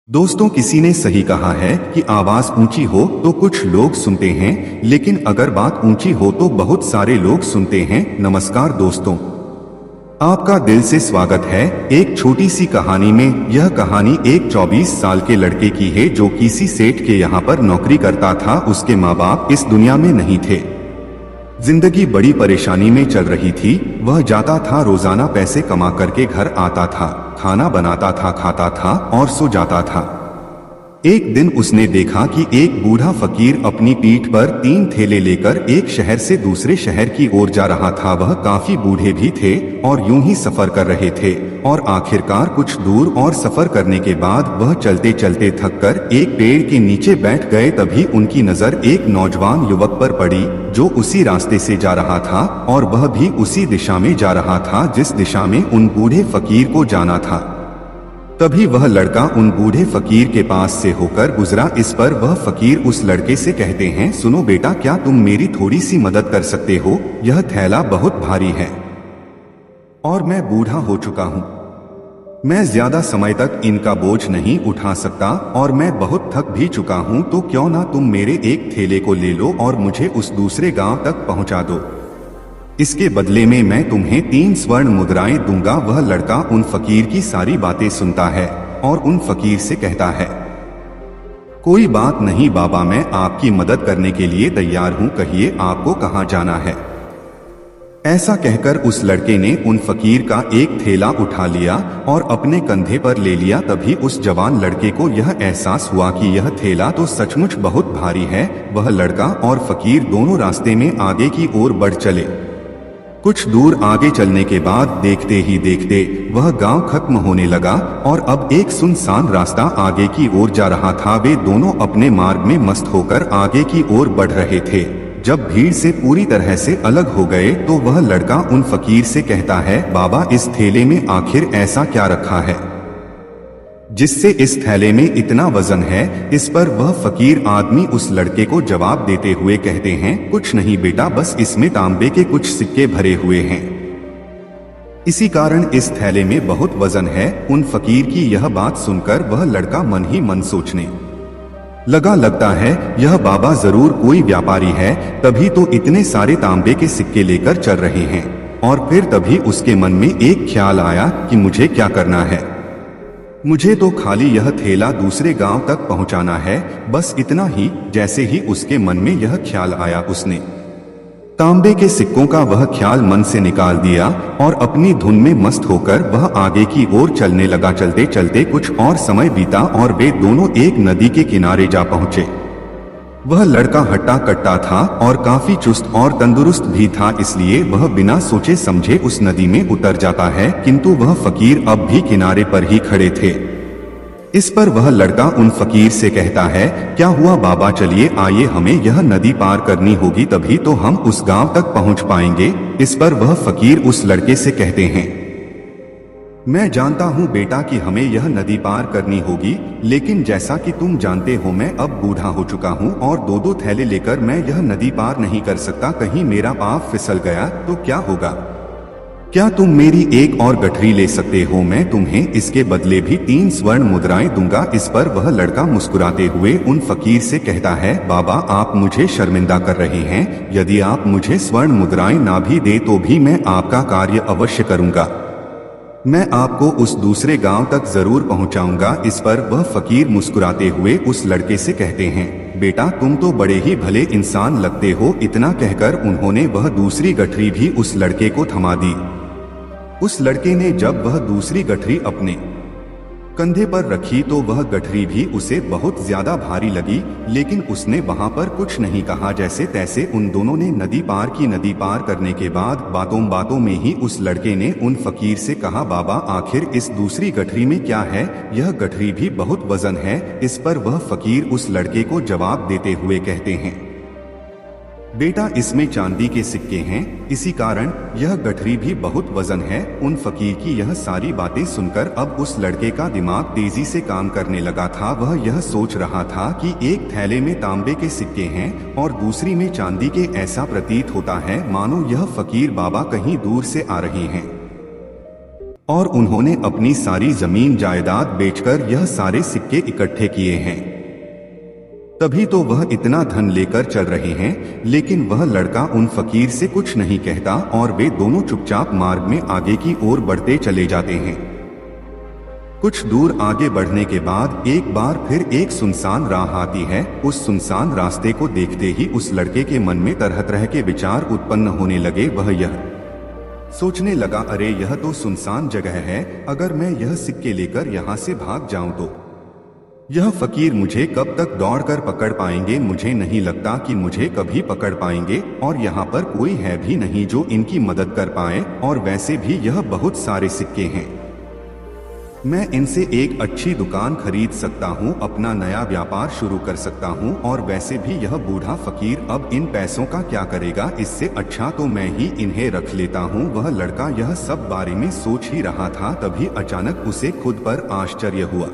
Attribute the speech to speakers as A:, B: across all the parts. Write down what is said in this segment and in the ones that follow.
A: दोस्तों, किसी ने सही कहा है कि आवाज ऊंची हो तो कुछ लोग सुनते हैं, लेकिन अगर बात ऊंची हो तो बहुत सारे लोग सुनते हैं। नमस्कार दोस्तों, आपका दिल से स्वागत है एक छोटी सी कहानी में। यह कहानी एक 24 साल के लड़के की है जो किसी सेठ के यहाँ पर नौकरी करता था। उसके माँ बाप इस दुनिया में नहीं थे। जिंदगी बड़ी परेशानी में चल रही थी। वह जाता था, रोजाना पैसे कमा करके घर आता था, खाना बनाता था, खाता था और सो जाता था। एक दिन उसने देखा कि एक बूढ़ा फकीर अपनी पीठ पर 3 थैले लेकर एक शहर से दूसरे शहर की ओर जा रहा था। वह काफी बूढ़े भी थे और यूं ही सफर कर रहे थे और आखिरकार कुछ दूर और सफर करने के बाद वह चलते चलते थककर एक पेड़ के नीचे बैठ गए। तभी उनकी नजर एक नौजवान युवक पर पड़ी जो उसी रास्ते से जा रहा था और वह भी उसी दिशा में जा रहा था जिस दिशा में उन बूढ़े फकीर को जाना था। तभी वह लड़का उन बूढ़े फकीर के पास से होकर गुजरा। इस पर वह फकीर उस लड़के से कहते हैं, सुनो बेटा, क्या तुम मेरी थोड़ी सी मदद कर सकते हो? यह थैला बहुत भारी है और मैं बूढ़ा हो चुका हूँ। मैं ज्यादा समय तक इनका बोझ नहीं उठा सकता और मैं बहुत थक भी चुका हूँ। तो क्यों ना तुम मेरे एक थैले को ले लो और मुझे उस दूसरे गांव तक पहुँचा दो। इसके बदले में मैं तुम्हें 3 स्वर्ण मुद्राएं दूंगा। वह लड़का उन फकीर की सारी बातें सुनता है और उन फकीर से कहता है, कोई बात नहीं बाबा, मैं आपकी मदद करने के लिए तैयार हूं। कहिए आपको कहां जाना है? ऐसा कहकर उस लड़के ने उन फकीर का एक थैला उठा लिया और अपने कंधे पर ले लिया। तभी उस जवान लड़के को यह एहसास हुआ कि यह थैला तो सचमुच बहुत भारी है। वह लड़का और फकीर दोनों रास्ते में आगे की ओर बढ़ चले। कुछ दूर आगे चलने के बाद देखते ही देखते वह गांव खत्म होने लगा और अब एक सुनसान रास्ता आगे की ओर जा रहा था। वे दोनों अपने मार्ग में मस्त होकर आगे की ओर बढ़ रहे थे। जब भीड़ से पूरी तरह से अलग हो गए तो वह लड़का उन फकीर से कहता है, बाबा, इस थैले में आखिर ऐसा क्या रखा है जिससे इस थैले में इतना वजन है? इस पर वह फकीर आदमी उस लड़के को जवाब देते हुए कहते हैं, कुछ नहीं बेटा, बस इसमें तांबे के कुछ सिक्के भरे हुए हैं, इसी कारण इस थैले में बहुत वजन है। उन फकीर की यह बात सुनकर वह लड़का मन ही मन सोचने लगा, लगता है यह बाबा जरूर कोई व्यापारी है, तभी तो इतने सारे तांबे के सिक्के लेकर चल रहे हैं। और फिर तभी उसके मन में एक ख्याल आया कि मुझे क्या करना है। मुझे तो खाली यह थैला दूसरे गांव तक पहुंचाना है, बस इतना ही। जैसे ही उसके मन में यह ख्याल आया, उसने तांबे के सिक्कों का वह ख्याल मन से निकाल दिया और अपनी धुन में मस्त होकर वह आगे की ओर चलने लगा। चलते चलते कुछ और समय बीता और वे दोनों एक नदी के किनारे जा पहुंचे। वह लड़का हट्टा कट्टा था और काफी चुस्त और तंदुरुस्त भी था, इसलिए वह बिना सोचे समझे उस नदी में उतर जाता है। किंतु वह फकीर अब भी किनारे पर ही खड़े थे। इस पर वह लड़का उन फकीर से कहता है, क्या हुआ बाबा, चलिए आइए, हमें यह नदी पार करनी होगी, तभी तो हम उस गांव तक पहुंच पाएंगे। इस पर वह फकीर उस लड़के से कहते हैं, मैं जानता हूं बेटा कि हमें यह नदी पार करनी होगी, लेकिन जैसा कि तुम जानते हो मैं अब बूढ़ा हो चुका हूं और 2-2 थैले लेकर मैं यह नदी पार नहीं कर सकता। कहीं मेरा पांव फिसल गया तो क्या होगा? क्या तुम मेरी एक और गठरी ले सकते हो? मैं तुम्हें इसके बदले भी 3 स्वर्ण मुद्राएं दूंगा। इस पर वह लड़का मुस्कुराते हुए उन फकीर से कहता है, बाबा, आप मुझे शर्मिंदा कर रहे हैं। यदि आप मुझे स्वर्ण मुद्राएं ना भी दे तो भी मैं आपका कार्य अवश्य करूंगा। मैं आपको उस दूसरे गांव तक जरूर पहुंचाऊंगा। इस पर वह फकीर मुस्कुराते हुए उस लड़के से कहते हैं, बेटा, तुम तो बड़े ही भले इंसान लगते हो। इतना कहकर उन्होंने वह दूसरी गठरी भी उस लड़के को थमा दी। उस लड़के ने जब वह दूसरी गठरी अपने कंधे पर रखी तो वह गठरी भी उसे बहुत ज्यादा भारी लगी, लेकिन उसने वहां पर कुछ नहीं कहा। जैसे तैसे उन दोनों ने नदी पार की। नदी पार करने के बाद बातों बातों में ही उस लड़के ने उन फकीर से कहा, बाबा, आखिर इस दूसरी गठरी में क्या है? यह गठरी भी बहुत वजन है। इस पर वह फकीर उस लड़के को जवाब देते हुए कहते हैं, बेटा, इसमें चांदी के सिक्के हैं, इसी कारण यह गठरी भी बहुत वजन है। उन फकीर की यह सारी बातें सुनकर अब उस लड़के का दिमाग तेजी से काम करने लगा था। वह यह सोच रहा था कि एक थैले में तांबे के सिक्के हैं और दूसरी में चांदी के। ऐसा प्रतीत होता है मानो यह फकीर बाबा कहीं दूर से आ रहे हैं और उन्होंने अपनी सारी जमीन जायदाद बेचकर यह सारे सिक्के इकट्ठे किए हैं। तभी तो वह इतना धन लेकर चल रहे हैं, लेकिन वह लड़का उन फकीर से कुछ नहीं कहता और वे दोनों चुपचाप मार्ग में आगे की ओर बढ़ते चले जाते हैं। कुछ दूर आगे बढ़ने के बाद एक बार फिर एक सुनसान राह आती है। उस सुनसान रास्ते को देखते ही उस लड़के के मन में तरह तरह के विचार उत्पन्न होने लगे। वह यह सोचने लगा, अरे यह तो सुनसान जगह है, अगर मैं यह सिक्के लेकर यहाँ से भाग जाऊं तो यह फकीर मुझे कब तक दौड़कर पकड़ पाएंगे। मुझे नहीं लगता कि मुझे कभी पकड़ पाएंगे, और यहाँ पर कोई है भी नहीं जो इनकी मदद कर पाए, और वैसे भी यह बहुत सारे सिक्के हैं। मैं इनसे एक अच्छी दुकान खरीद सकता हूँ, अपना नया व्यापार शुरू कर सकता हूँ, और वैसे भी यह बूढ़ा फकीर अब इन पैसों का क्या करेगा, इससे अच्छा तो मैं ही इन्हें रख लेता हूँ। वह लड़का यह सब बारे में सोच ही रहा था, तभी अचानक उसे खुद पर आश्चर्य हुआ।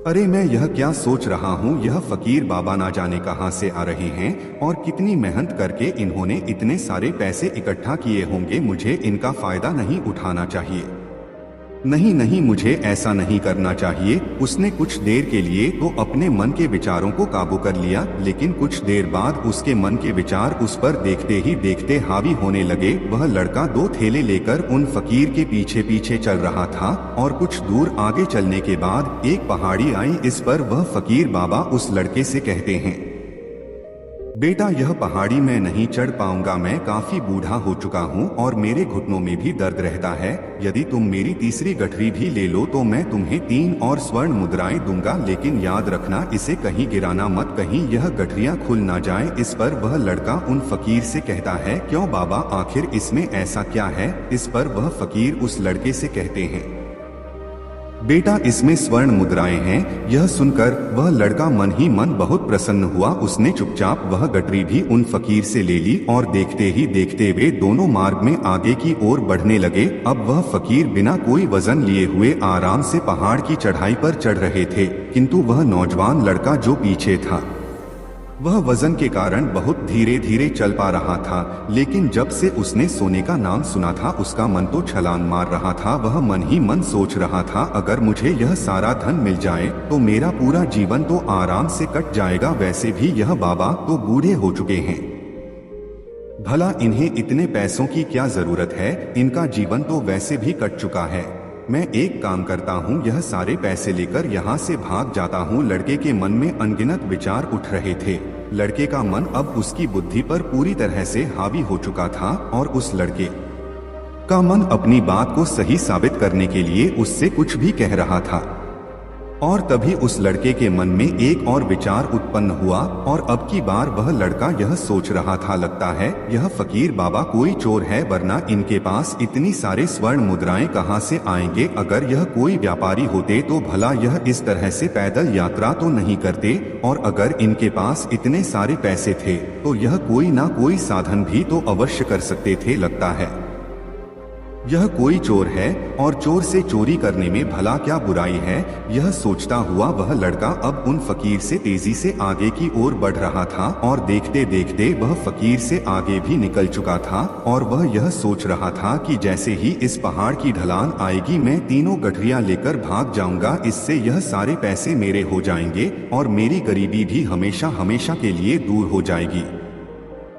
A: अरे मैं यह क्या सोच रहा हूँ, यह फकीर बाबा ना जाने कहाँ से आ रहे हैं और कितनी मेहनत करके इन्होंने इतने सारे पैसे इकट्ठा किए होंगे। मुझे इनका फायदा नहीं उठाना चाहिए। नहीं नहीं, मुझे ऐसा नहीं करना चाहिए। उसने कुछ देर के लिए तो अपने मन के विचारों को काबू कर लिया, लेकिन कुछ देर बाद उसके मन के विचार उस पर देखते ही देखते हावी होने लगे। वह लड़का दो थैले लेकर उन फकीर के पीछे पीछे चल रहा था, और कुछ दूर आगे चलने के बाद एक पहाड़ी आई। इस पर वह फकीर बाबा उस लड़के से कहते हैं, बेटा यह पहाड़ी मैं नहीं चढ़ पाऊंगा, मैं काफी बूढ़ा हो चुका हूँ और मेरे घुटनों में भी दर्द रहता है। यदि तुम मेरी तीसरी गठरी भी ले लो तो मैं तुम्हें 3 और स्वर्ण मुद्राएं दूंगा, लेकिन याद रखना इसे कहीं गिराना मत, कहीं यह गठरियां खुल ना जाए। इस पर वह लड़का उन फकीर से कहता है, क्यों बाबा, आखिर इसमें ऐसा क्या है। इस पर वह फकीर उस लड़के से कहते हैं, बेटा इसमें स्वर्ण मुद्राएं हैं। यह सुनकर वह लड़का मन ही मन बहुत प्रसन्न हुआ। उसने चुपचाप वह गठरी भी उन फकीर से ले ली, और देखते ही देखते वे दोनों मार्ग में आगे की ओर बढ़ने लगे। अब वह फकीर बिना कोई वजन लिए हुए आराम से पहाड़ की चढ़ाई पर चढ़ रहे थे, किंतु वह नौजवान लड़का जो पीछे था वह वजन के कारण बहुत धीरे धीरे चल पा रहा था। लेकिन जब से उसने सोने का नाम सुना था उसका मन तो छलांग मार रहा था। वह मन ही मन सोच रहा था, अगर मुझे यह सारा धन मिल जाए तो मेरा पूरा जीवन तो आराम से कट जाएगा। वैसे भी यह बाबा तो बूढ़े हो चुके हैं, भला इन्हें इतने पैसों की क्या जरूरत है, इनका जीवन तो वैसे भी कट चुका है। मैं एक काम करता हूँ, यह सारे पैसे लेकर यहाँ से भाग जाता हूँ। लड़के के मन में अनगिनत विचार उठ रहे थे। लड़के का मन अब उसकी बुद्धि पर पूरी तरह से हावी हो चुका था, और उस लड़के का मन अपनी बात को सही साबित करने के लिए उससे कुछ भी कह रहा था। और तभी उस लड़के के मन में एक और विचार उत्पन्न हुआ, और अब की बार वह लड़का यह सोच रहा था, लगता है यह फकीर बाबा कोई चोर है, वरना इनके पास इतनी सारे स्वर्ण मुद्राएं कहां से आएंगे। अगर यह कोई व्यापारी होते तो भला यह इस तरह से पैदल यात्रा तो नहीं करते, और अगर इनके पास इतने सारे पैसे थे तो यह कोई ना कोई साधन भी तो अवश्य कर सकते थे। लगता है यह कोई चोर है, और चोर से चोरी करने में भला क्या बुराई है। यह सोचता हुआ वह लड़का अब उन फकीर से तेजी से आगे की ओर बढ़ रहा था, और देखते देखते वह फकीर से आगे भी निकल चुका था। और वह यह सोच रहा था कि जैसे ही इस पहाड़ की ढलान आएगी मैं तीनों गठरियां लेकर भाग जाऊंगा, इससे यह सारे पैसे मेरे हो जाएंगे और मेरी गरीबी भी हमेशा हमेशा के लिए दूर हो जाएगी।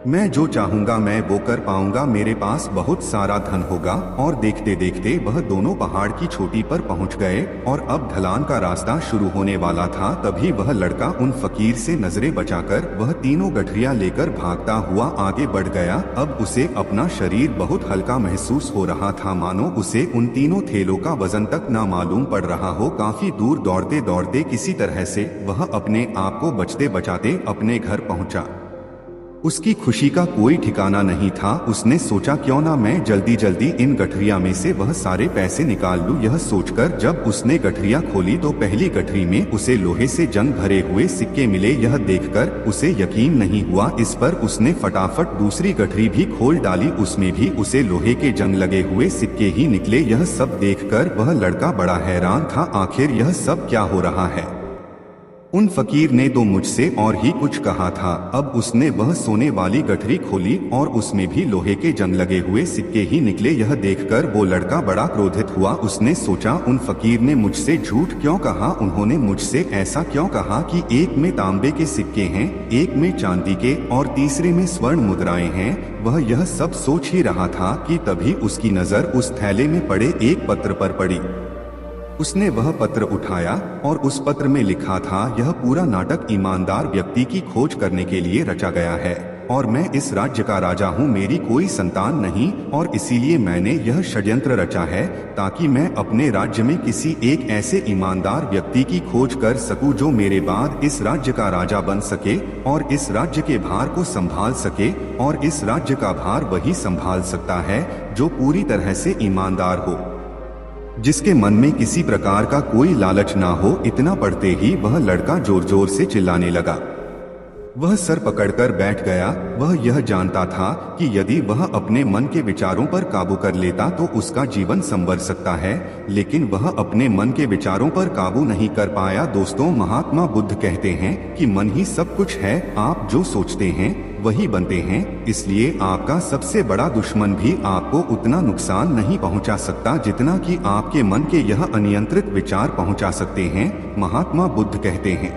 A: मैं जो चाहूंगा मैं वो कर पाऊंगा, मेरे पास बहुत सारा धन होगा। और देखते देखते वह दोनों पहाड़ की चोटी पर पहुंच गए, और अब ढलान का रास्ता शुरू होने वाला था। तभी वह लड़का उन फकीर से नजरें बचाकर वह तीनों गठरियां लेकर भागता हुआ आगे बढ़ गया। अब उसे अपना शरीर बहुत हल्का महसूस हो रहा था, मानो उसे उन तीनों थैलों का वजन तक ना मालूम पड़ रहा हो। काफी दूर दौड़ते दौड़ते किसी तरह से वह अपने आप को बचते बचाते अपने घर पहुंचा। उसकी खुशी का कोई ठिकाना नहीं था। उसने सोचा, क्यों ना मैं जल्दी जल्दी इन गठरिया में से वह सारे पैसे निकाल लूं। यह सोचकर जब उसने गठरिया खोली तो पहली गठरी में उसे लोहे से जंग भरे हुए सिक्के मिले। यह देखकर उसे यकीन नहीं हुआ। इस पर उसने फटाफट दूसरी गठरी भी खोल डाली, उसमें भी उसे लोहे के जंग लगे हुए सिक्के ही निकले। यह सब देखकर वह लड़का बड़ा हैरान था, आखिर यह सब क्या हो रहा है। उन फकीर ने तो मुझसे और ही कुछ कहा था। अब उसने वह सोने वाली गठरी खोली और उसमें भी लोहे के जंग लगे हुए सिक्के ही निकले। यह देखकर वो लड़का बड़ा क्रोधित हुआ। उसने सोचा, उन फकीर ने मुझसे झूठ क्यों कहा, उन्होंने मुझसे ऐसा क्यों कहा कि एक में तांबे के सिक्के हैं, एक में चांदी के और तीसरे में स्वर्ण मुद्राएं हैं। वह यह सब सोच ही रहा था कि तभी उसकी नजर उस थैले में पड़े एक पत्र पर पड़ी। उसने वह पत्र उठाया और उस पत्र में लिखा था, यह पूरा नाटक ईमानदार व्यक्ति की खोज करने के लिए रचा गया है और मैं इस राज्य का राजा हूँ। मेरी कोई संतान नहीं और इसीलिए मैंने यह षड्यंत्र रचा है ताकि मैं अपने राज्य में किसी एक ऐसे ईमानदार व्यक्ति की खोज कर सकूं जो मेरे बाद इस राज्य का राजा बन सके और इस राज्य के भार को संभाल सके। और इस राज्य का भार वही संभाल सकता है जो पूरी तरह से ईमानदार हो, जिसके मन में किसी प्रकार का कोई लालच ना हो। इतना पढ़ते ही वह लड़का जोर जोर से चिल्लाने लगा। वह सर पकड़कर बैठ गया। वह यह जानता था कि यदि वह अपने मन के विचारों पर काबू कर लेता तो उसका जीवन संवर सकता है, लेकिन वह अपने मन के विचारों पर काबू नहीं कर पाया। दोस्तों, महात्मा बुद्ध कहते हैं कि मन ही सब कुछ है। आप जो सोचते हैं वही बनते हैं, इसलिए आपका सबसे बड़ा दुश्मन भी आपको उतना नुकसान नहीं पहुंचा सकता जितना कि आपके मन के यह अनियंत्रित विचार पहुंचा सकते हैं। महात्मा बुद्ध कहते हैं,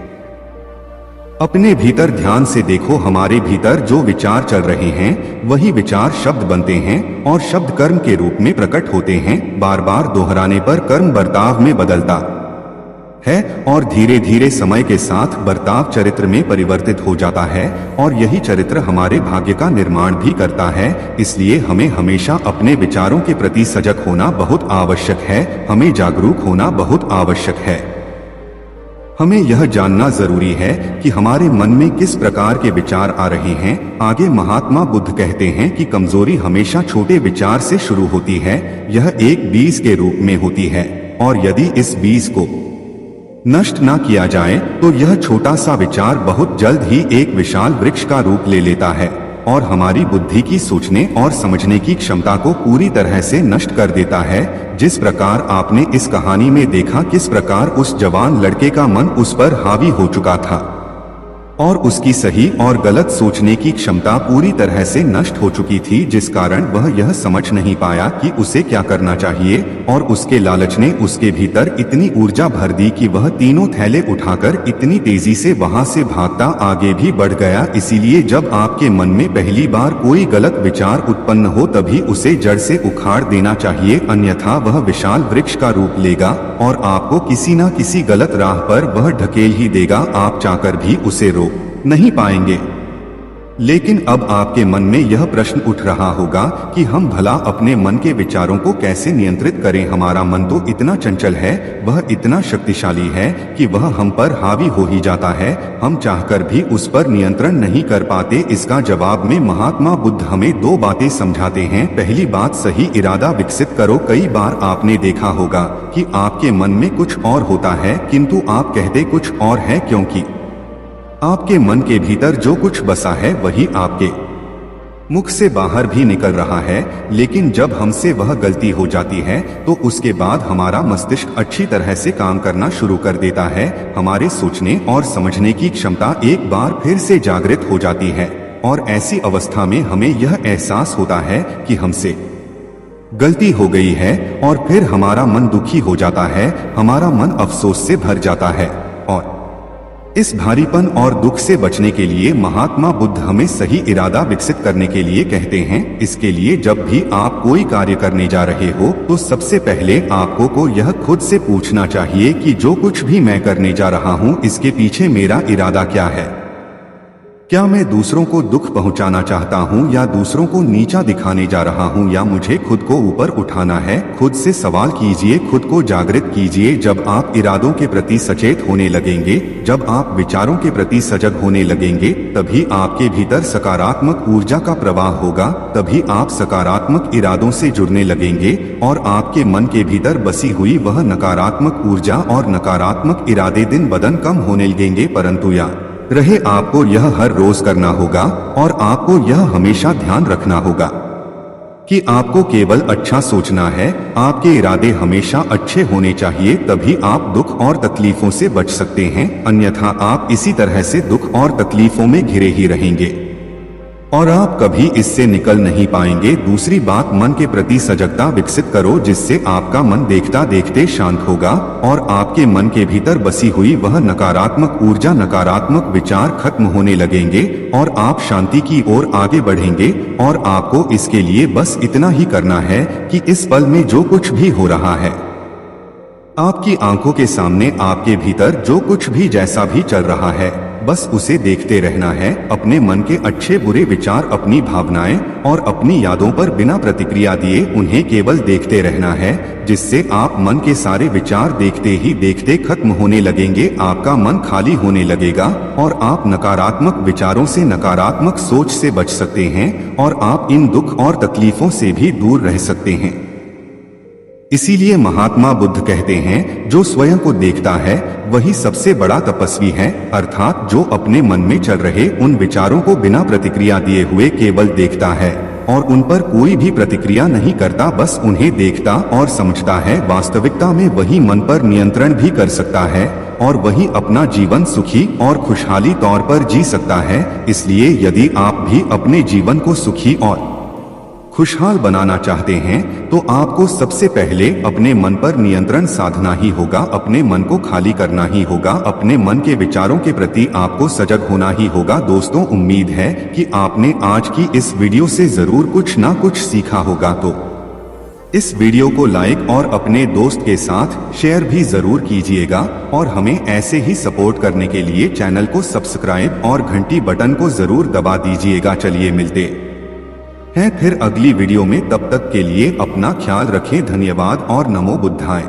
A: अपने भीतर ध्यान से देखो। हमारे भीतर जो विचार चल रहे हैं वही विचार शब्द बनते हैं और शब्द कर्म के रूप में प्रकट होते हैं। बार बार दोहराने पर कर्म बर्ताव में बदलता है और धीरे धीरे समय के साथ बर्ताव चरित्र में परिवर्तित हो जाता है और यही चरित्र हमारे भाग्य का निर्माण भी करता है। इसलिए हमें हमेशा अपने विचारों के प्रति सजग होना बहुत आवश्यक है। हमें जागरूक होना बहुत आवश्यक है। हमें यह जानना जरूरी है कि हमारे मन में किस प्रकार के विचार आ रहे हैं। आगे महात्मा बुद्ध कहते हैं कि कमजोरी हमेशा छोटे विचार से शुरू होती है। यह एक बीज के रूप में होती है और यदि इस बीज को नष्ट ना किया जाए तो यह छोटा सा विचार बहुत जल्द ही एक विशाल वृक्ष का रूप ले लेता है और हमारी बुद्धि की सोचने और समझने की क्षमता को पूरी तरह से नष्ट कर देता है। जिस प्रकार आपने इस कहानी में देखा किस प्रकार उस जवान लड़के का मन उस पर हावी हो चुका था और उसकी सही और गलत सोचने की क्षमता पूरी तरह से नष्ट हो चुकी थी, जिस कारण वह यह समझ नहीं पाया कि उसे क्या करना चाहिए और उसके लालच ने उसके भीतर इतनी ऊर्जा भर दी कि वह तीनों थैले उठाकर इतनी तेजी से वहां से भागता आगे भी बढ़ गया। इसीलिए जब आपके मन में पहली बार कोई गलत विचार उत्पन्न हो तभी उसे जड़ से उखाड़ देना चाहिए, अन्यथा वह विशाल वृक्ष का रूप लेगा और आपको किसी न किसी गलत राह पर वह ढकेल ही देगा। आप चाहकर भी उसे रोक नहीं पाएंगे। लेकिन अब आपके मन में यह प्रश्न उठ रहा होगा कि हम भला अपने मन के विचारों को कैसे नियंत्रित करें। हमारा मन तो इतना चंचल है, वह इतना शक्तिशाली है कि वह हम पर हावी हो ही जाता है। हम चाहकर भी उस पर नियंत्रण नहीं कर पाते। इसका जवाब में महात्मा बुद्ध हमें दो बातें समझाते हैं। पहली बात, सही इरादा विकसित करो। कई बार आपने देखा होगा कि आपके मन में कुछ और होता है किंतु आप कहते कुछ और है, क्योंकि आपके मन के भीतर जो कुछ बसा है वही आपके मुख से बाहर भी निकल रहा है। लेकिन जब हमसे वह गलती हो जाती है तो उसके बाद हमारा मस्तिष्क अच्छी तरह से काम करना शुरू कर देता है। हमारे सोचने और समझने की क्षमता एक बार फिर से जागृत हो जाती है और ऐसी अवस्था में हमें यह एहसास होता है कि हमसे गलती हो गई है और फिर हमारा मन दुखी हो जाता है, हमारा मन अफसोस से भर जाता है। और इस भारीपन और दुख से बचने के लिए महात्मा बुद्ध हमें सही इरादा विकसित करने के लिए कहते हैं। इसके लिए जब भी आप कोई कार्य करने जा रहे हो तो सबसे पहले आपको को यह खुद से पूछना चाहिए कि जो कुछ भी मैं करने जा रहा हूँ इसके पीछे मेरा इरादा क्या है। क्या मैं दूसरों को दुख पहुंचाना चाहता हूं या दूसरों को नीचा दिखाने जा रहा हूं या मुझे खुद को ऊपर उठाना है। खुद से सवाल कीजिए, खुद को जागृत कीजिए। जब आप इरादों के प्रति सचेत होने लगेंगे, जब आप विचारों के प्रति सजग होने लगेंगे, तभी आपके भीतर सकारात्मक ऊर्जा का प्रवाह होगा। तभी आप सकारात्मक इरादों से जुड़ने लगेंगे और आपके मन के भीतर बसी हुई वह नकारात्मक ऊर्जा और नकारात्मक इरादे दिन ब दिन कम होने लगेंगे। परंतु याद रहे, आपको यह हर रोज करना होगा और आपको यह हमेशा ध्यान रखना होगा कि आपको केवल अच्छा सोचना है, आपके इरादे हमेशा अच्छे होने चाहिए, तभी आप दुख और तकलीफों से बच सकते हैं, अन्यथा आप इसी तरह से दुख और तकलीफों में घिरे ही रहेंगे और आप कभी इससे निकल नहीं पाएंगे। दूसरी बात, मन के प्रति सजगता विकसित करो, जिससे आपका मन देखता देखते शांत होगा और आपके मन के भीतर बसी हुई वह नकारात्मक ऊर्जा, नकारात्मक विचार खत्म होने लगेंगे और आप शांति की ओर आगे बढ़ेंगे। और आपको इसके लिए बस इतना ही करना है कि इस पल में जो कुछ भी हो रहा है, आपकी आंखों के सामने, आपके भीतर जो कुछ भी जैसा भी चल रहा है, बस उसे देखते रहना है। अपने मन के अच्छे बुरे विचार, अपनी भावनाएं और अपनी यादों पर बिना प्रतिक्रिया दिए उन्हें केवल देखते रहना है, जिससे आप मन के सारे विचार देखते ही देखते खत्म होने लगेंगे, आपका मन खाली होने लगेगा और आप नकारात्मक विचारों से, नकारात्मक सोच से बच सकते हैं और आप इन दुख और तकलीफों से भी दूर रह सकते हैं। इसीलिए महात्मा बुद्ध कहते हैं, जो स्वयं को देखता है वही सबसे बड़ा तपस्वी है, अर्थात जो अपने मन में चल रहे उन विचारों को बिना प्रतिक्रिया दिए हुए केवल देखता है और उन पर कोई भी प्रतिक्रिया नहीं करता, बस उन्हें देखता और समझता है। वास्तविकता में वही मन पर नियंत्रण भी कर सकता है और वही अपना जीवन सुखी और खुशहाली तौर पर जी सकता है। इसलिए यदि आप भी अपने जीवन को सुखी और खुशहाल बनाना चाहते हैं तो आपको सबसे पहले अपने मन पर नियंत्रण साधना ही होगा, अपने मन को खाली करना ही होगा, अपने मन के विचारों के प्रति आपको सजग होना ही होगा। दोस्तों, उम्मीद है कि आपने आज की इस वीडियो से जरूर कुछ ना कुछ सीखा होगा, तो इस वीडियो को लाइक और अपने दोस्त के साथ शेयर भी जरूर कीजिएगा और हमें ऐसे ही सपोर्ट करने के लिए चैनल को सब्सक्राइब और घंटी बटन को जरूर दबा दीजिएगा। चलिए मिलते हैं फिर अगली वीडियो में, तब तक के लिए अपना ख्याल रखें। धन्यवाद और नमो बुद्धाय।